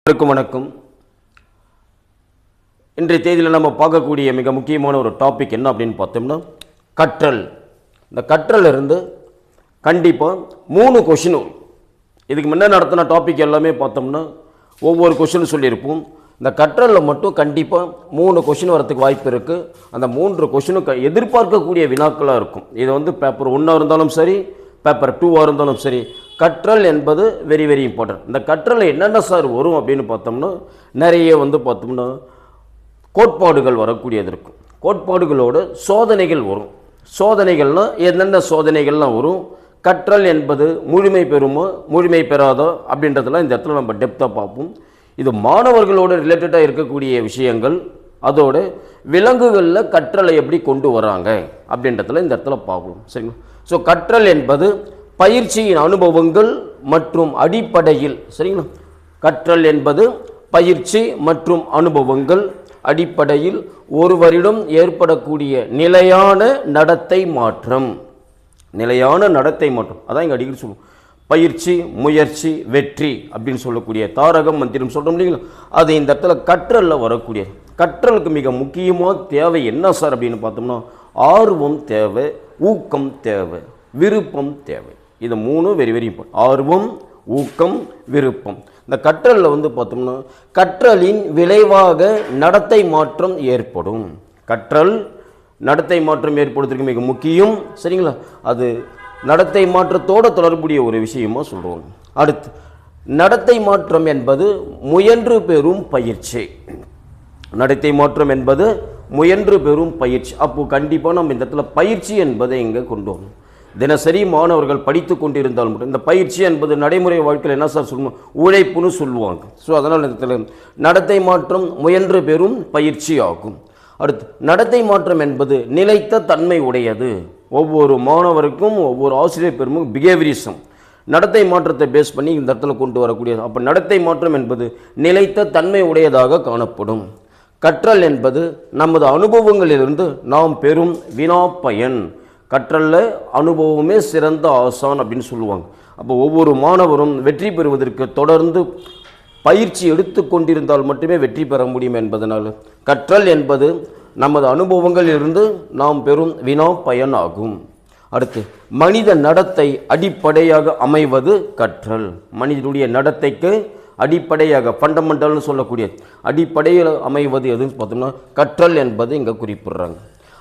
வணக்கம். இன்றைய தேதியில் நம்ம பார்க்கக்கூடிய மிக முக்கியமான ஒரு டாபிக் என்ன அப்படின்னு பார்த்தோம்னா கற்றல். இந்த கற்றல் இருந்து கண்டிப்பாக 3 கொஷின் வரும். இதுக்கு முன்னே நடத்தின டாபிக் எல்லாமே பார்த்தோம்னா ஒவ்வொரு கொஷின் சொல்லியிருப்போம். இந்த கற்றலில் மட்டும் கண்டிப்பாக 3 கொஷின் வரத்துக்கு வாய்ப்பு இருக்குது. அந்த 3 கொஷினுக்கு எதிர்பார்க்கக்கூடிய வினாக்களாக இருக்கும். இது பேப்பர் 1 இருந்தாலும் சரி, பேப்பர் 2 இருந்தாலும் சரி, கற்றல் என்பது வெரி வெரி இம்பார்ட்டன்ட். இந்த கற்றலில் என்னென்ன சார் வரும் அப்படின்னு பார்த்தோம்னா நிறைய பார்த்தோம்னா கோட்பாடுகள் வரக்கூடியது இருக்கும். கோட்பாடுகளோட சோதனைகள் வரும். சோதனைகள்னால் என்னென்ன சோதனைகள்லாம் வரும், கற்றல் என்பது முழுமை பெறுமோ முழுமை பெறாதோ அப்படின்றதெல்லாம் இந்த இடத்துல நம்ம டெப்த்தாக பார்ப்போம். இது மாணவர்களோட ரிலேட்டடாக இருக்கக்கூடிய விஷயங்கள், அதோட விலங்குகளில் கற்றலை எப்படி கொண்டு வராங்க அப்படின்றதுல இந்த இடத்துல பார்ப்போம். சரிங்களா? ஸோ கற்றல் என்பது பயிற்சியின் அனுபவங்கள் மற்றும் அடிப்படையில், சரிங்களா, கற்றல் என்பது பயிற்சி மற்றும் அனுபவங்கள் அடிப்படையில் ஒருவரிடம் ஏற்படக்கூடிய நிலையான நடத்தை மாற்றம். நிலையான நடத்தை மாற்றம் அதான் இங்கே அடிக்கடி சொல்லுவோம். பயிற்சி, முயற்சி, வெற்றி அப்படின்னு சொல்லக்கூடிய தாரகம் மந்திரம் சொல்கிறோம் இல்லைங்களா, அது இந்த இடத்துல கற்றலில் வரக்கூடிய. கற்றலுக்கு மிக முக்கியமாக தேவை என்ன சார் அப்படின்னு பார்த்தோம்னா ஆர்வம் தேவை, ஊக்கம் தேவை, விருப்பம் தேவை. இது 3 வெரி வெரி இம்பார்ட்டன்ட். ஆர்வம், ஊக்கம், விருப்பம். இந்த கற்றலில் பார்த்தோம்னா கற்றலின் விளைவாக நடத்தை மாற்றம் ஏற்படும். கற்றல் நடத்தை மாற்றம் ஏற்படுவதற்கு மிக முக்கியம். சரிங்களா? அது நடத்தை மாற்றத்தோடு தொடர்புடைய ஒரு விஷயமா சொல்கிறோம். அடுத்து நடத்தை மாற்றம் என்பது முயன்று பெறும் பயிற்சி. நடத்தை மாற்றம் என்பது முயன்று பெறும் பயிற்சி. அப்போது கண்டிப்பாக நம்ம இந்த இடத்துல பயிற்சி என்பதை இங்கே கொண்டு வரணும். தினசரி மாணவர்கள் படித்து கொண்டிருந்தால் மட்டும் இந்த பயிற்சி என்பது நடைமுறை வாழ்க்கையில் என்ன சார் சொல்லணும், உழைப்புன்னு சொல்லுவாங்க. ஸோ அதனால் இந்த இடத்துல நடத்தை மாற்றம் முயன்று பெறும் பயிற்சி ஆகும். அடுத்து நடத்தை மாற்றம் என்பது நிலைத்த தன்மை உடையது. ஒவ்வொரு மாணவருக்கும் ஒவ்வொரு ஆசிரியர் பெருமும் பிஹேவியரிசம் நடத்தை மாற்றத்தை பேஸ் பண்ணி இந்த இடத்துல கொண்டு வரக்கூடியது. அப்போ நடத்தை மாற்றம் என்பது நிலைத்த தன்மை உடையதாக காணப்படும். கற்றல் என்பது நமது அனுபவங்களிலிருந்து நாம் பெறும் வினா பயன். கற்றலில் அனுபவமே சிறந்த ஆசான் அப்படின்னு சொல்லுவாங்க. அப்போ ஒவ்வொரு மாணவரும் வெற்றி பெறுவதற்கு தொடர்ந்து பயிற்சி எடுத்து கொண்டிருந்தால் மட்டுமே வெற்றி பெற முடியும் என்பதனால் கற்றல் என்பது நமது அனுபவங்களிலிருந்து நாம் பெறும் வினா பயன் ஆகும். அடுத்து மனித நடத்தை அடிப்படையாக அமைவது கற்றல். மனிதனுடைய நடத்தைக்கு அடிப்படையாக ஃபண்டமெண்டல்னு சொல்லக்கூடிய அடிப்படையில் அமைவது எதுன்னு பார்த்தோம்னா கற்றல் என்பது இங்கே குறிப்பிடுறாங்க.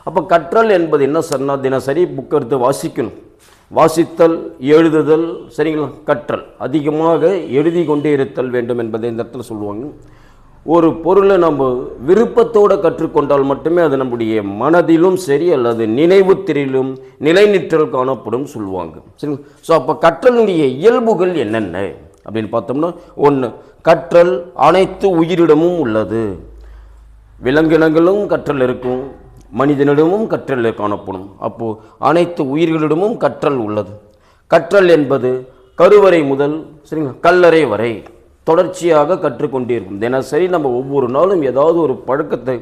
அப்போ கற்றல் என்பது என்ன சொன்னால் தினசரி புக் எடுத்து வாசிக்கணும். வாசித்தல், எழுதுதல், சரிங்களா, கற்றல். அதிகமாக எழுதி கொண்டே இருத்தல் வேண்டும் என்பதை இந்த இடத்துல சொல்லுவாங்க. ஒரு பொருளை நம்ம விருப்பத்தோடு கற்றுக்கொண்டால் மட்டுமே அது நம்முடைய மனதிலும் சரி அல்லது நினைவு திரையிலும் நிலைநிற்றல் காணப்படும் சொல்லுவாங்க. சரிங்களா? ஸோ அப்போ கற்றலுடைய இயல்புகள் என்னென்ன அப்படின்னு பார்த்தோம்னா, 1, கற்றல் அனைத்து உயிரிடமும் உள்ளது. விலங்கினங்களும் கற்றல் இருக்கும், மனிதனிடமும் கற்றல் காணப்படும். அப்போது அனைத்து உயிர்களிடமும் கற்றல் உள்ளது. கற்றல் என்பது கருவறை முதல், சரிங்களா, கல்லறை வரை தொடர்ச்சியாக கற்றுக்கொண்டே இருக்கும். தினசரி நம்ம ஒவ்வொரு நாளும் ஏதாவது ஒரு பழக்கத்தை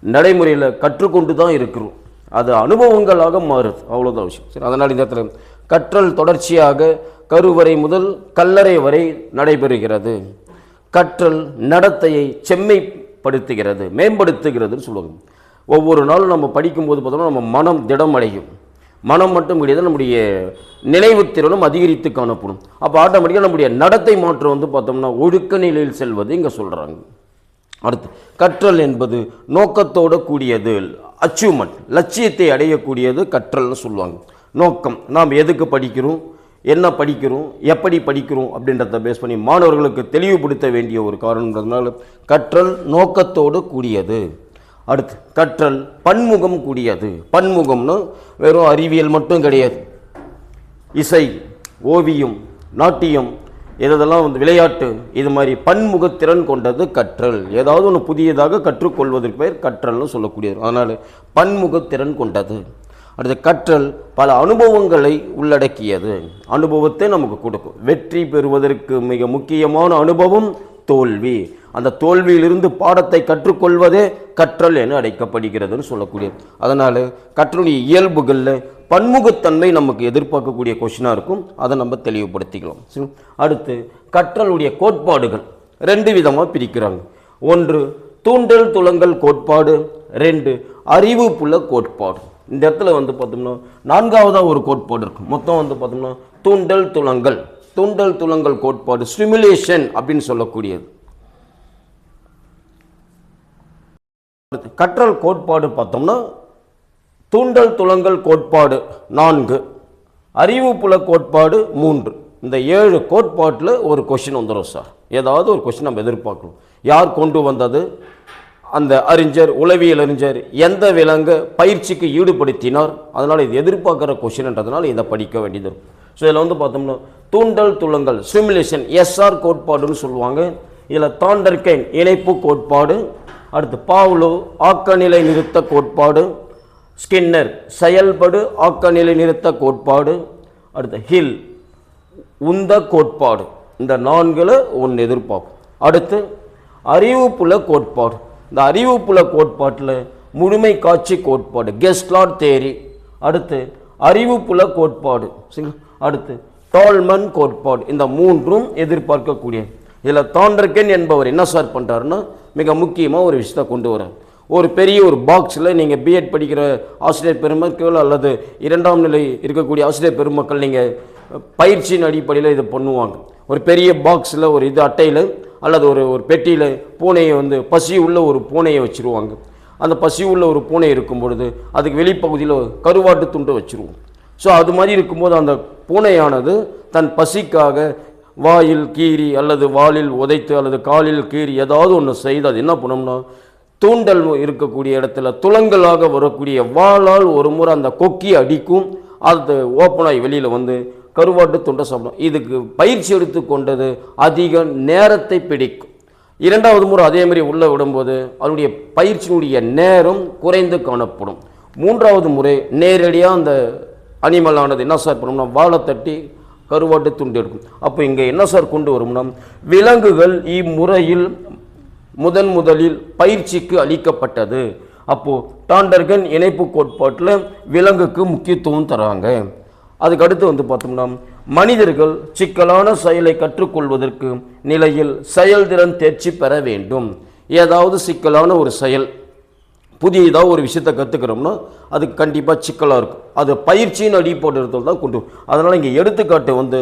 நடைமுறையில் கற்றுக்கொண்டு தான் இருக்கிறோம். அது அனுபவங்களாக மாறுது, அவ்வளோதான் விஷயம். சரி, அதனால் இந்த இடத்துல கற்றல் தொடர்ச்சியாக கருவறை முதல் கல்லறை வரை நடைபெறுகிறது. கற்றல் நடத்தையை செம்மைப்படுத்துகிறது, மேம்படுத்துகிறதுன்னு சொல்லுவாங்க. ஒவ்வொரு நாளும் நம்ம படிக்கும்போது பார்த்தோம்னா நம்ம மனம் திடம் அடையும். மனம் மட்டும் கிடையாது, நம்முடைய நினைவுத்திறனும் அதிகரித்து காணப்படும். அப்போ ஆட்டோமேட்டிக்காக நம்முடைய நடத்தை மாற்றம் பார்த்தோம்னா ஒழுக்க நிலையில் செல்வது இங்கே சொல்கிறாங்க. அடுத்து கற்றல் என்பது நோக்கத்தோடு கூடியது, அச்சீவ்மெண்ட், லட்சியத்தை அடையக்கூடியது கற்றல்னு சொல்லுவாங்க. நோக்கம், நாம் எதுக்கு படிக்கிறோம், என்ன படிக்கிறோம், எப்படி படிக்கிறோம் அப்படின்றத பேஸ் பண்ணி மாணவர்களுக்கு தெளிவுபடுத்த வேண்டிய ஒரு காரணம்ன்றதுனால கற்றல் நோக்கத்தோடு கூடியது. அடுத்து கற்றல் பன்முகம் கூடியது. பன்முகம்னு வெறும் அறிவியல் மட்டும் கிடையாது. இசை, ஓவியம், நாட்டியம், இதெல்லாம் விளையாட்டு, இது மாதிரி பன்முகத்திறன் கொண்டது கற்றல். ஏதாவது ஒன்று புதியதாக கற்றுக்கொள்வதற்கு பேர் கற்றல்னு சொல்லக்கூடியது. அதனால் பன்முகத்திறன் கொண்டது. அடுத்து கற்றல் பல அனுபவங்களை உள்ளடக்கியது. அனுபவத்தை நமக்கு கொடுக்கும். வெற்றி பெறுவதற்கு மிக முக்கியமான அனுபவம் தோல்வி. அந்த தோல்வியிலிருந்து பாடத்தை கற்றுக்கொள்வதே கற்றல் என அழைக்கப்படுகிறதுன்னு சொல்லக்கூடியது. அதனால் கற்றலுடைய இயல்புகளில் பன்முகத்தன்மை நமக்கு எதிர்பார்க்கக்கூடிய கொஷினாக இருக்கும். அதை நம்ம தெளிவுபடுத்திக்கலாம். அடுத்து கற்றலுடைய கோட்பாடுகள். ரெண்டு விதமாக பிரிக்கிறாங்க. ஒன்று தூண்டல் துலங்கல் கோட்பாடு, ரெண்டு அறிவு புல கோட்பாடு. இந்த இடத்துல வந்து பார்த்தோம்னா நான்காவதாக ஒரு கோட்பாடு இருக்கும். மொத்தம் வந்து பார்த்தோம்னா தூண்டல் துலங்கல் கோட்பாடு, ஸ்டிமுலேஷன் அப்படின்னு சொல்லக்கூடியது. கற்றல் கோட்பாடு பார்த்தோம்னா தூண்டல் துலங்கல் கோட்பாடு 4, அறிவு புல கோட்பாடு 3. இந்த 7 கோட்பாட்டில் ஒரு கொஷின் வந்துடும் சார். ஏதாவது ஒரு கொஷின் நம்ம எதிர்பார்க்கணும். யார் கொண்டு வந்தது, அந்த அறிஞர், உளவியல் அறிஞர் எந்த விலங்கு பயிற்சிக்கு ஈடுபடுத்தினார், அதனால் இது எதிர்பார்க்குற கொஷின்ன்றதுனால இதை படிக்க வேண்டியது இருக்கும். ஸோ இதில் வந்து பார்த்தோம்னா தூண்டல் துலங்கல் ஸ்டிமுலேஷன் எஸ்ஆர் கோட்பாடுன்னு சொல்லுவாங்க. இதில் தாண்டர்கைன் இணைப்பு கோட்பாடு, அடுத்து பாவ்லோ ஆக்கநிலை நிறுத்த கோட்பாடு, ஸ்கின்னர் செயல்படு ஆக்கநிலை நிறுத்த கோட்பாடு, அடுத்து ஹில் உந்த கோட்பாடு. இந்த 4ல் ஒன்று எதிர்பார்க்கும். அடுத்து அறிவு புல கோட்பாடு. இந்த அறிவு புல கோட்பாட்டில் முழுமை காட்சி கோட்பாடு கெஸ்லாட் தேரி, அடுத்து அறிவு புல கோட்பாடு, அடுத்து டால்மன் கோட்பாடு. இந்த 3ம் எதிர்பார்க்கக்கூடிய. இதில் தாண்டர்கென் என்பவர் என்ன சார் பண்ணுறாருன்னா மிக முக்கியமாக ஒரு விஷயத்தை கொண்டு வரார். ஒரு பெரிய ஒரு பாக்ஸில் நீங்கள் பிஎட் படிக்கிற ஆசிரியர் பெருமக்கள் அல்லது 2ஆம் நிலை இருக்கக்கூடிய ஆசிரியர் பெருமக்கள் நீங்கள் பயிற்சியின் அடிப்படையில் இதை பண்ணுவாங்க. ஒரு பெரிய பாக்ஸில் ஒரு அட்டையில் அல்லது ஒரு பெட்டியில் பூனையை வந்து பசி உள்ள ஒரு பூனையை வச்சுருவாங்க. அந்த பசி உள்ள ஒரு பூனை இருக்கும் பொழுது அதுக்கு வெளிப்பகுதியில் கருவாட்டு துண்டை வச்சுருவோம். ஸோ அது மாதிரி இருக்கும்போது அந்த பூனையானது தன் பசிக்காக வாயில் கீறி அல்லது வாலில் உதைத்து அல்லது காலில் கீறி ஏதாவது ஒன்று செய்து அது என்ன பண்ணோம்னா தூண்டல் இருக்கக்கூடிய இடத்துல துலங்கலாக வரக்கூடிய வாளால் ஒரு முறை அந்த கொக்கி அடிக்கும். அது ஓப்பனாகி வெளியில் வந்து கருவாட்டு துண்டை சாப்பிடும். இதுக்கு பயிற்சி எடுத்து கொண்டது அதிக நேரத்தை பிடிக்கும். 2வது முறை அதே மாதிரி உள்ளே விடும்போது அதனுடைய பயிற்சியினுடைய நேரம் குறைந்து காணப்படும். 3வது முறை நேரடியாக அந்த அனிமலானது என்ன சார் பண்ணோம்னா வாழை தட்டி கருவாட்டு துண்டு எடுக்கும். அப்போ இங்கே என்ன சார் கொண்டு வரும்னா விலங்குகள் இம்முறையில் முதலில் பயிற்சிக்கு அளிக்கப்பட்டது. அப்போது டாண்டர்கன் இணைப்பு கோட்பாட்டில் விலங்குக்கு முக்கியத்துவம் தராங்க. அதுக்கு அடுத்து வந்து பார்த்தோம்னா மனிதர்கள் சிக்கலான செயலை கற்றுக்கொள்வதற்கு நிலையில் செயல்திறன் தேர்ச்சி பெற வேண்டும். ஏதாவது சிக்கலான ஒரு செயல் புதியதாக ஒரு விஷயத்தை கற்றுக்கிறோம்னா அதுக்கு கண்டிப்பாக சிக்கலாக இருக்கும். அது பயிற்சியின் அடிப்படையில் தான் கொண்டு. அதனால் இங்கே எடுத்துக்காட்டு வந்து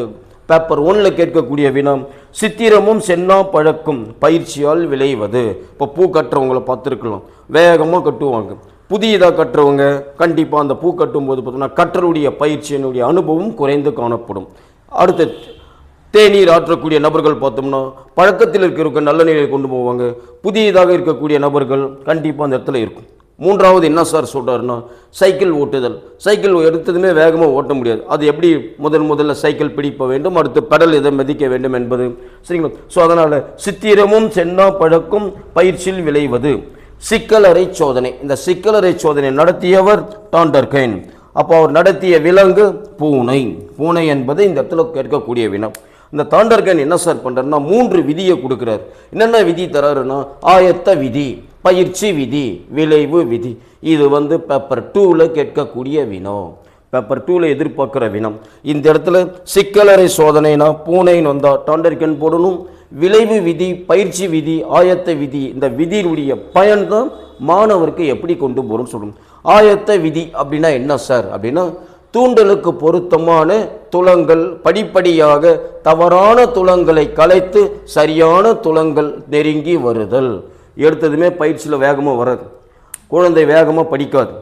பேப்பர் 1ல் கேட்கக்கூடிய வினம் சித்திரமும் சென்னா பழக்கும் பயிற்சியால் விளைவது. இப்போ பூ கட்டுறவங்களை பார்த்துருக்கலாம், வேகமாக கட்டுவாங்க. புதியதாக கட்டுறவங்க கண்டிப்பாக அந்த பூ கட்டும்போது பார்த்தோம்னா கற்றலுடைய பயிற்சியினுடைய அனுபவம் குறைந்து காணப்படும். அடுத்து தேநீர் ஆற்றக்கூடிய நபர்கள் பார்த்தோம்னா பழக்கத்தில் இருக்கிற நல்ல நிலையை கொண்டு போவாங்க. புதியதாக இருக்கக்கூடிய நபர்கள் கண்டிப்பாக அந்த இடத்துல இருக்கும். 3வது என்ன சார் சொல்கிறாருன்னா சைக்கிள் ஓட்டுதல். சைக்கிள் எடுத்ததுமே வேகமாக ஓட்ட முடியாது. அது எப்படி முதல்ல சைக்கிள் பிடிப்ப வேண்டும், அடுத்து பெடல் எதை மதிக்க வேண்டும் என்பது சரிங்களா. ஸோ அதனால் சித்திரமும் சென்னா பழக்கும் பயிற்சியில் விளைவது. சிக்கலறை சோதனை. இந்த சிக்கலறை சோதனை நடத்தியவர் டாண்டர்கைன். அப்போ அவர் நடத்திய விலங்கு பூனை என்பது இந்த இடத்துல கேட்கக்கூடிய வினம். இந்த டாண்டர்கைன் என்ன சார் பண்ணுறாருன்னா 3 விதியை கொடுக்குறாரு. என்னென்ன விதி தராருன்னா ஆயத்த விதி, பயிற்சி விதி, விளைவு விதி. இது வந்து பேப்பர் 2ல் கேட்கக்கூடிய வினம். பேப்பர் 2ல் எதிர்பார்க்குற வினம். இந்த இடத்துல சிக்கலறை சோதனைனா பூனைன்னு வந்தால் டாண்டர்கன் போடணும். விளைவு விதி, பயிற்சி விதி, ஆயத்த விதி, இந்த விதியினுடைய பயன்தான் மாணவருக்கு எப்படி கொண்டு போகிறோம்னு சொல்லணும். ஆயத்த விதி அப்படின்னா என்ன சார் அப்படின்னா தூண்டலுக்கு பொருத்தமான துலங்கள் படிப்படியாக தவறான துலங்களை கலைத்து சரியான துலங்கள் நெருங்கி வருதல். எடுத்ததுமே பயிற்சியில் வேகமாக வராது, குழந்தை வேகமாக படிக்காது.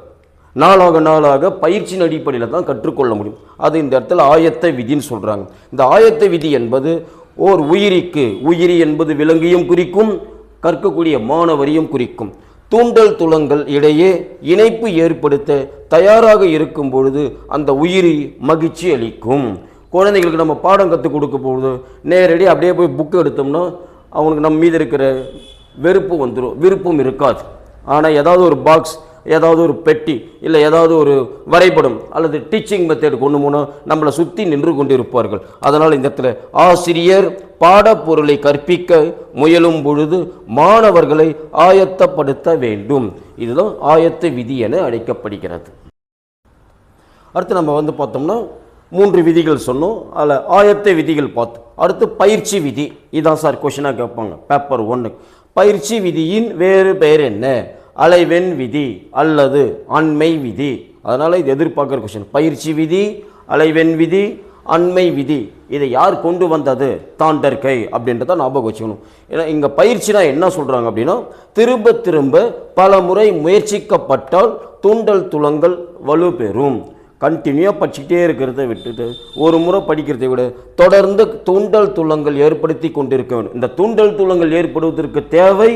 நாளாக பயிற்சியின் அடிப்படையில் தான் கற்றுக்கொள்ள முடியும். அது இந்த இடத்துல ஆயத்த விதின்னு சொல்கிறாங்க. இந்த ஆயத்த விதி என்பது ஓர் உயிரி என்பது விலங்கையும் குறிக்கும், கற்கக்கூடிய மாணவரையும் குறிக்கும். தூண்டல் துலங்கள் இடையே இணைப்பு ஏற்படுத்த தயாராக இருக்கும் பொழுது அந்த உயிரி மகிழ்ச்சி அளிக்கும். குழந்தைகளுக்கு நம்ம பாடம் கற்றுக் கொடுக்க பொழுது நேரடி அப்படியே போய் புக்கு எடுத்தோம்னா அவனுக்கு நம்ம மீது இருக்கிற வெறுப்பு வந்துடும், விருப்பம் இருக்காது. ஆனால் ஏதாவது ஒரு பாக்ஸ், ஏதாவது ஒரு பெட்டி, இல்லை ஏதாவது ஒரு வரைபடம் அல்லது டீச்சிங் மெத்தட் கொண்டு போனால் நம்மளை சுற்றி நின்று கொண்டு இருப்பார்கள். அதனால் இந்த இடத்துல ஆசிரியர் பாடப்பொருளை கற்பிக்க முயலும் பொழுது மாணவர்களை ஆயத்தப்படுத்த வேண்டும். இதுதான் ஆயத்த விதி என அழைக்கப்படுகிறது. அடுத்து நம்ம வந்து பார்த்தோம்னா 3 விதிகள் சொன்னோம். அதில் ஆயத்த விதிகள் பார்த்தோம். அடுத்து பயிற்சி விதி. இதான் சார் கொஷினாக கேட்பாங்க பேப்பர் 1. பயிற்சி விதியின் வேறு பெயர் என்ன? அலைவெண் விதி அல்லது அண்மை விதி. அதனால் இது எதிர்பார்க்குற கொஷின். பயிற்சி விதி, அலைவெண் விதி, அண்மை விதி. இதை யார் கொண்டு வந்தது? தாண்டர்கை அப்படின்றத ஞாபகம் வச்சுக்கணும். ஏன்னா இங்கே பயிற்சினா என்ன சொல்கிறாங்க அப்படின்னா, திரும்ப திரும்ப பல முறை முயற்சிக்கப்பட்டால் தூண்டல் துலங்கல் வலுப்பெறும். கண்டினியூவாக படிச்சுக்கிட்டே இருக்கிறத விட்டுட்டு ஒரு முறை படிக்கிறதை விட தொடர்ந்து தூண்டல் துலங்கல் ஏற்படுத்தி கொண்டிருக்க வேண்டும். இந்த தூண்டல் துலங்கல் ஏற்படுவதற்கு தேவை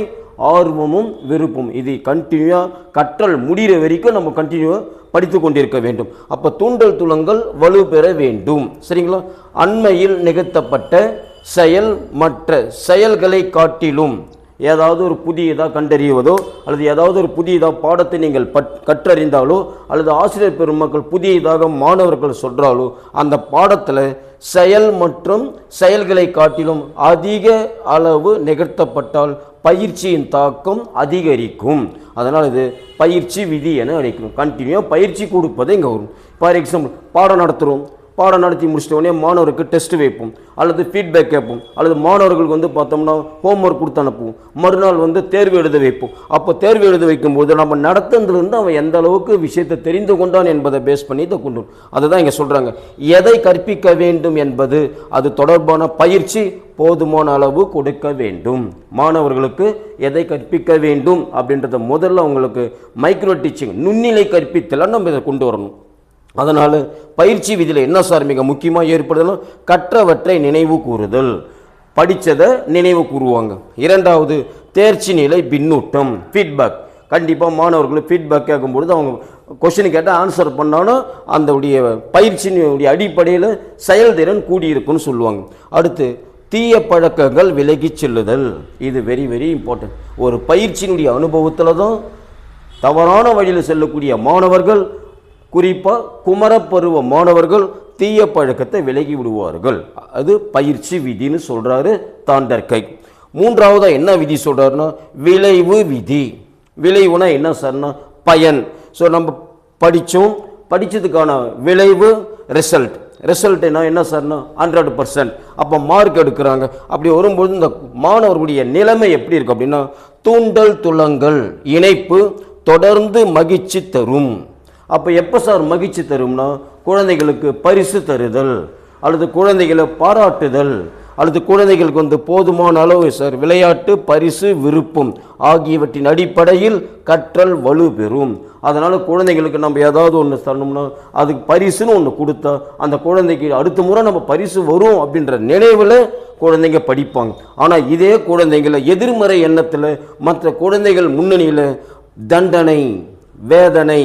ஆர்வமும் விருப்பம். இது கண்டினியூவாக கற்றல் முடிகிற வரைக்கும் நம்ம கண்டினியூவாக படித்து கொண்டிருக்க வேண்டும். அப்போ தூண்டல் துலங்கல் வலுப்பெற வேண்டும். சரிங்களா? அண்மையில் நிகழ்த்தப்பட்ட செயல் மற்ற செயல்களை காட்டிலும் ஏதாவது ஒரு புதியதாக கண்டறிவதோ அல்லது ஏதாவது ஒரு புதியதாக பாடத்தை நீங்கள் கற்றறிந்தாலோ அல்லது ஆசிரியர் பெருமக்கள் புதியதாக மாணவர்கள் சொல்கிறாலோ அந்த பாடத்தில் செயல் மற்றும் செயல்களை காட்டிலும் அதிக அளவு நிகழ்த்தப்பட்டால் பயிற்சியின் தாக்கம் அதிகரிக்கும். அதனால் இது பயிற்சி விதி என அழைக்கணும். கண்டினியூவாக பயிற்சி கொடுப்பதை இங்கே வரும். ஃபார் எக்ஸாம்பிள் பாடம் நடத்துகிறோம், பாடம் நடத்தி முடிச்சிட்ட உடனே மாணவருக்கு டெஸ்ட் வைப்போம் அல்லது ஃபீட்பேக் கேட்போம் அல்லது மாணவர்களுக்கு வந்து பார்த்தோம்னா ஹோம்ஒர்க் கொடுத்து அனுப்புவோம். மறுநாள் வந்து தேர்வு எழுத வைப்போம். அப்போ தேர்வு எழுத வைக்கும்போது நம்ம நடத்துறதுலேருந்து அவன் எந்த அளவுக்கு விஷயத்தை தெரிந்து கொண்டான் என்பதை பேஸ் பண்ணி இதை கொண்டு வரும். அதுதான் இங்கே சொல்கிறாங்க. எதை கற்பிக்க வேண்டும் என்பது அது தொடர்பான பயிற்சி போதுமான அளவு கொடுக்க வேண்டும். மாணவர்களுக்கு எதை கற்பிக்க வேண்டும் அப்படின்றத முதல்ல அவங்களுக்கு மைக்ரோ டீச்சிங் நுண்ணிலை கற்பித்தலாம் நம்ம இதை கொண்டு வரணும். அதனால் பயிற்சி விதியில் என்ன சார் மிக முக்கியமாக ஏற்படுதலும் கற்றவற்றை நினைவு கூறுதல். படித்ததை நினைவு கூறுவாங்க. இரண்டாவது தேர்ச்சி நிலை பின்னூட்டம் ஃபீட்பேக். கண்டிப்பாக மாணவர்களுக்கு ஃபீட்பேக் கேட்கும்பொழுது அவங்க கொஸ்டின் கேட்டால் ஆன்சர் பண்ணாலும் அந்த பயிற்சியினுடைய அடிப்படையில் செயல்திறன் கூடியிருக்குன்னு சொல்லுவாங்க. அடுத்து தீய பழக்கங்கள் விலகி செல்லுதல். இது வெரி வெரி இம்பார்ட்டன்ட். ஒரு பயிற்சியினுடைய அனுபவத்தில் தான் தவறான வழியில் செல்லக்கூடிய மாணவர்கள், குறிப்பாக குமரப்பருவ மாணவர்கள் தீய பழக்கத்தை விலகி விடுவார்கள். அது பயிற்சி விதின்னு சொல்கிறாரு தாண்டர்கை. மூன்றாவதாக என்ன விதி சொல்கிறாருன்னா விளைவு விதி. விளைவுனா என்ன சார்னா பயன். ஸோ நம்ம படித்ததுக்கான விளைவு ரிசல்ட். ரிசல்ட் என்ன சார்னா 100%. அப்போ மார்க் எடுக்கிறாங்க. அப்படி வரும்போது இந்த மாணவர்களுடைய நிலைமை எப்படி இருக்கு அப்படின்னா தூண்டல் துலங்கல் இணைப்பு தொடர்ந்து மகிழ்ச்சி தரும். அப்போ எப்போ சார் மகிழ்ச்சி தரும்னா குழந்தைகளுக்கு பரிசு தருதல் அல்லது குழந்தைகளை பாராட்டுதல் அல்லது குழந்தைகளுக்கு வந்து போதுமான அளவு சார் விளையாட்டு பரிசு விருப்பம் ஆகியவற்றின் அடிப்படையில் கற்றல் வலு பெறும். அதனால் குழந்தைகளுக்கு நம்ம ஏதாவது ஒன்று தரணும்னா அதுக்கு பரிசுன்னு ஒன்று கொடுத்தா அந்த குழந்தைக்கு அடுத்த முறை நம்ம பரிசு வரும் அப்படின்ற நினைவில் குழந்தைங்க படிப்பாங்க. ஆனால் இதே குழந்தைங்களை எதிர்மறை எண்ணத்தில் மற்ற குழந்தைகள் முன்னணியில் தண்டனை, வேதனை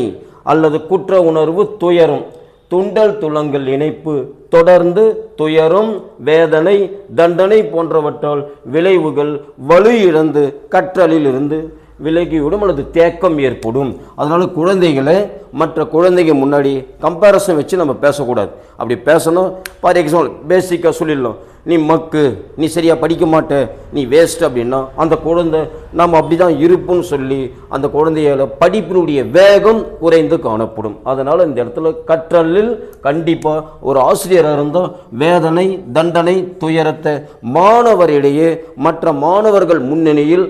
அல்லது குற்ற உணர்வு, துயரம், துண்டல் துலங்கல் இணைப்பு தொடர்ந்து துயரம், வேதனை, தண்டனை போன்றவற்றால் விளைவுகள் வலு இழந்து கற்றலில் இருந்து விலகிவிடும் அல்லது தேக்கம் ஏற்படும். அதனால் குழந்தைகளை மற்ற குழந்தைங்க முன்னாடி கம்பேரிசன் வச்சு நம்ம பேசக்கூடாது. அப்படி பேசணும். ஃபார் எக்ஸாம்பிள் பேசிக்காக சொல்லிடலாம், நீ மக்கு, நீ சரியாக படிக்க மாட்ட, நீ வேஸ்ட் அப்படின்னா அந்த குழந்தை நம்ம அப்படி தான் இருப்புன்னு சொல்லி அந்த குழந்தையால் படிப்பினுடைய வேகம் குறைந்து காணப்படும். அதனால் இந்த இடத்துல கற்றலில் கண்டிப்பாக ஒரு ஆசிரியராக இருந்தால் வேதனை, தண்டனை, துயரத்தை மாணவரிடையே மற்ற மாணவர்கள் முன்னணியில்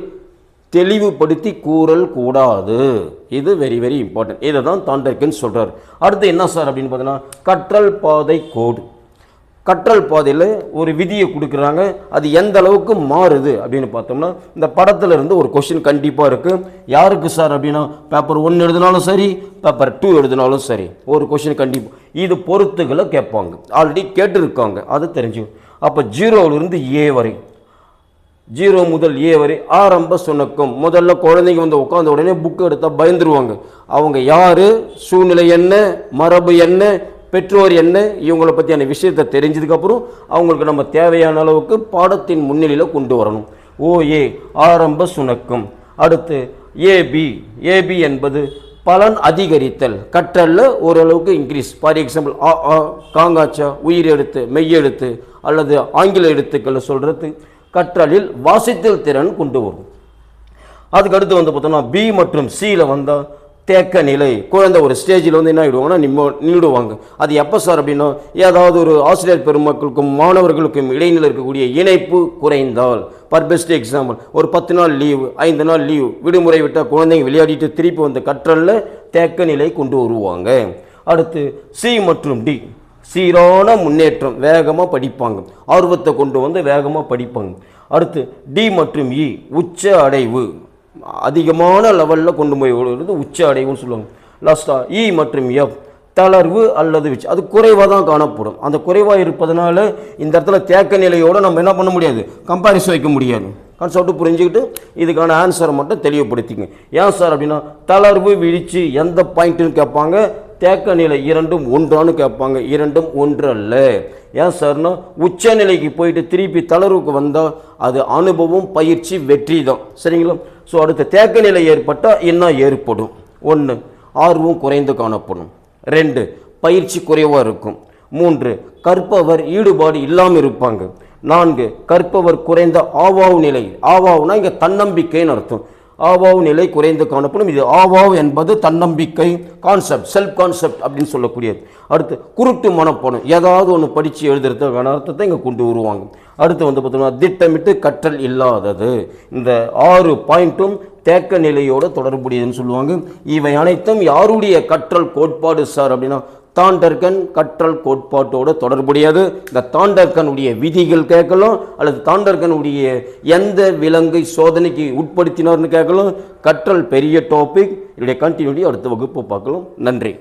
தெளிவுபடுத்தி கூறல் கூடாது. இது வெரி வெரி இம்பார்ட்டன்ட். இதை தான் தாண்டர்கன் சொல்கிறார். அடுத்து என்ன சார் அப்படின்னு பார்த்தீங்கன்னா கற்றல் பாதை கோடு. கற்றல் பாதையில் ஒரு விதியை கொடுக்குறாங்க. அது எந்த அளவுக்கு மாறுது அப்படின்னு பார்த்தோம்னா இந்த படத்தில் இருந்து ஒரு கொஸ்டின் கண்டிப்பாக இருக்குது. யாருக்கு சார் அப்படின்னா பேப்பர் 1 எழுதினாலும் சரி, பேப்பர் 2 எழுதினாலும் சரி, ஒரு கொஸ்டின் கண்டிப்பாக இது பொறுத்துகளை கேட்பாங்க. ஆல்ரெடி கேட்டுருக்காங்க, அது தெரிஞ்சு. அப்போ 0லிருந்து A வரை, 0 முதல் A வரை ஆரம்ப சுணக்கம். முதல்ல குழந்தைங்க வந்து உட்காந்த உடனே புக்கு எடுத்தால் பயந்துருவாங்க. அவங்க யார், சூழ்நிலை என்ன, மரபு என்ன, பெற்றோர் என்ன, இவங்களை பற்றியான விஷயத்தை தெரிஞ்சதுக்கப்புறம் அவங்களுக்கு நம்ம தேவையான அளவுக்கு பாடத்தின் முன்னிலையில் கொண்டு வரணும். OA ஆரம்ப சுணக்கம். அடுத்து ஏபி என்பது பலன் அதிகரித்தல். கற்றலில் ஓரளவுக்கு இன்க்ரீஸ். ஃபார் எக்ஸாம்பிள் காங்காச்சா, உயிர் எழுத்து, மெய்யெழுத்து அல்லது ஆங்கில எழுத்துக்களை சொல்கிறது கற்றலில் வாசித்தல் திறன் கொண்டு வரும். அதுக்கு அடுத்து வந்து பார்த்தோம்னா B மற்றும் Cயில் வந்தால் தேக்க நிலை, குழந்தை ஒரு ஸ்டேஜில் வந்து என்ன ஆகிடுவாங்கன்னா நின்றுடுவாங்க. அது எப்போ சார் அப்படின்னா, ஏதாவது ஒரு ஆசிரியர் பெருமக்களுக்கும் மாணவர்களுக்கும் இடைநிலை இருக்கக்கூடிய இணைப்பு குறைந்தால். பர் பெஸ்ட் எக்ஸாம்பிள், ஒரு 10 நாள் லீவு, 5 நாள் லீவு, விடுமுறை விட்டால் குழந்தைங்க விளையாடிட்டு திருப்பி வந்து கற்றலில் தேக்க நிலை கொண்டு வருவாங்க. அடுத்து சி மற்றும் டி, சீரான முன்னேற்றம், வேகமாக படிப்பாங்க, ஆர்வத்தை கொண்டு வந்து வேகமாக படிப்பாங்க. அடுத்து டி மற்றும் இ, உச்ச அடைவு, அதிகமான லெவலில் கொண்டு போய் விடுறது உச்ச அடைவுன்னு சொல்லுவாங்க. லாஸ்ட்டாக இ மற்றும் எஃப், தளர்வு அல்லது வீச்சு, அது குறைவாக தான் காணப்படும். அந்த குறைவாக இருப்பதனால இந்த இடத்துல தேக்க நிலையோடு நம்ம என்ன பண்ண முடியாது, கம்பேரிசன் வைக்க முடியாது. கான்செப்ட் புரிஞ்சுக்கிட்டு இதுக்கான ஆன்சரை மட்டும் தெளிவுபடுத்திங்க. ஏன் சார் அப்படின்னா, தளர்வு வீழ்ச்சி எந்த பாயிண்ட்டுன்னு கேட்பாங்க, தேக்க நிலை இரண்டும் ஒன்றான்னு கேட்பாங்க, இரண்டும் ஒன்று அல்ல. ஏன் சார்னா, உச்ச நிலைக்கு போயிட்டு திருப்பி தளர்வுக்கு வந்தால் அது அனுபவம், பயிற்சி, வெற்றி தான். சரிங்களா? ஸோ அடுத்த தேக்க நிலை ஏற்பட்டால் என்ன ஏற்படும்? 1, ஆர்வம் குறைந்து காணப்படும். 2, பயிற்சி குறைவாக இருக்கும். 3, கற்பவர் ஈடுபாடு இல்லாமல் இருப்பாங்க. 4, கற்பவர் குறைந்த ஆவாவு நிலை. ஆவாவுனா இங்கே தன்னம்பிக்கைன்னு அர்த்தம். ஆவாவு நிலை குறைந்து காணப்படும். இது ஆவாவு என்பது தன்னம்பிக்கை, கான்செப்ட், செல்ஃப் கான்செப்ட் அப்படின்னு சொல்லக்கூடியது. அடுத்து குருட்டு மனப்படும், ஏதாவது ஒன்று படித்து எழுதுறதுக்கான அர்த்தத்தை இங்கே கொண்டு வருவாங்க. அடுத்து வந்து பார்த்தோம்னா திட்டமிட்டு கற்றல் இல்லாதது. இந்த 6 பாயிண்ட்டும் தேக்க நிலையோடு தொடர்புடையதுன்னு சொல்லுவாங்க. இவை அனைத்தும் யாருடைய கற்றல் கோட்பாடு சார் அப்படின்னா, தாண்டர்கன் கற்றல் கோட்பாட்டோடு தொடர்புடையது. இந்த தாண்டர்கனுடைய விதிகள் கேட்கலாம், அல்லது தாண்டர்கனுடைய எந்த விலங்கை சோதனைக்கு உட்படுத்தினார்னு கேட்கலாம். கற்றல் பெரிய டாபிக். இதனுடைய கண்டினியூட்டி அடுத்த வகுப்பு பார்க்கலாம். நன்றி.